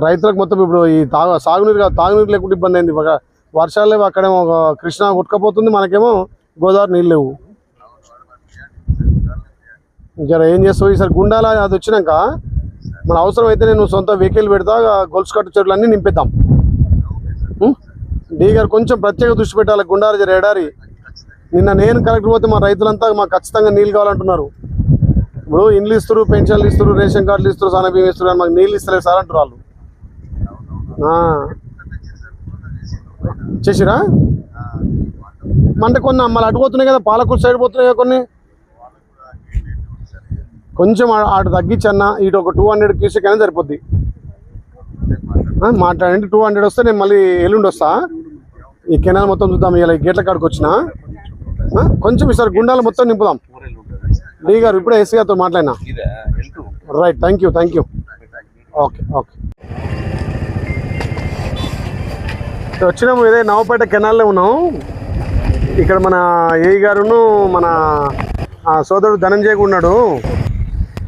రైతులకు మొత్తం ఇప్పుడు ఈ తాగునీరు లేకుండా ఇబ్బంది అయింది. వర్షాలు లేవు, అక్కడేమో కృష్ణా కొట్టుకపోతుంది, మనకేమో గోదావరి నీళ్ళు లేవు. జర ఏం చేస్తావు ఈసారి గుండాల అది వచ్చినాక మన అవసరం అయితే నేను సొంత వెహికల్ పెడతా, గొలుసు కట్టు చెట్లు అన్నీ నింపిద్దాం. డీ గారు కొంచెం ప్రత్యేక దృష్టి పెట్టాలి గుండాల జర ఎడారి. నిన్న నేను కలెక్టర్ పోతే మా రైతులంతా మాకు ఖచ్చితంగా నీళ్ళు కావాలంటున్నారు. ఇప్పుడు ఇండ్లు ఇస్తారు, పెన్షన్లు ఇస్తారు, రేషన్ కార్డులు ఇస్తారు, సన్నబియ్యం ఇస్తారు, కానీ మాకు నీళ్ళు ఇస్తలేదు సార్ అంటారు వాళ్ళు. చేసిరా అంటే కొన్ని మళ్ళీ అటు పోతున్నాయి కదా, పాలకూరు సైడ్ పోతున్నాయి కదా కొన్ని. కొంచెం అటు తగ్గించి అన్న, ఇటు ఒక 200 క్యూసెక్ అయినా సరిపోద్ది. మాట్లాడండి, 200 వస్తే నేను మళ్ళీ ఎల్లుండి వస్తా. ఈ కెనాల్ మొత్తం చూద్దాం, ఇలా గేట్ల కాడికి వచ్చిన కొంచెం ఈసారి గుండాలు మొత్తం నింపుదాం. డీ గారు ఇప్పుడే ఎస్సీ గారితో మాట్లాడినా. Right, thank you. ఓకే. వచ్చినాము, ఇదే నవపేట కెనాల్లో ఉన్నాం. ఇక్కడ మన ఏఈ గారును మన సోదరుడు ధనంజయ్ ఉన్నాడు,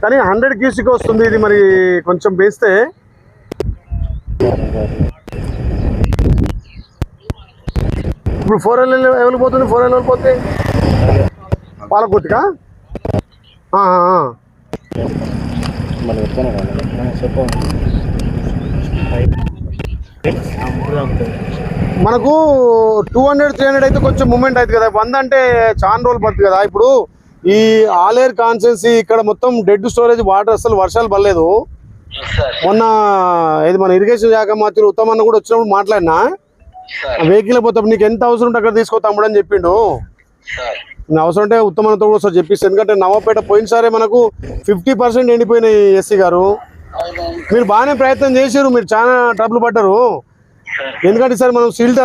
కానీ 100 క్యూసెక్ వస్తుంది. ఇది మరి కొంచెం వేస్తే ఇప్పుడు 4L ఎవరికి పోతుంది? 4L ఎవరికి పోతుంది? పాలకుర్తికా? మనకు 200-300 అయితే కొంచెం మూమెంట్ అవుతుంది కదా, 100 అంటే చాలా రోజులు పడుతుంది కదా. ఇప్పుడు ఈ ఆలేరు కాన్స్టెన్సీ ఇక్కడ మొత్తం డెడ్ స్టోరేజ్ వాటర్, అసలు వర్షాలు పడలేదు. మొన్న ఇది మన ఇరిగేషన్ శాఖ మంత్రి ఉత్తమన్న కూడా వచ్చినప్పుడు మాట్లాడినా, వెహికల్ పోతాం నీకు ఎంత అవసరం ఉంటే అక్కడ తీసుకోతామని అని చెప్పిండు. అవసరం అంటే ఉత్తమన్నతో కూడా ఒకసారి చెప్పిస్తే, ఎందుకంటే నవపేట పోయినసారే మనకు 50% ఎండిపోయినాయి. ఎస్సీ గారు మీరు బాగానే ప్రయత్నం చేశారు, మీరు చాలా ట్రబుల్ పడ్డారు. ఎందుకంటే సార్ మనం సీల్ట్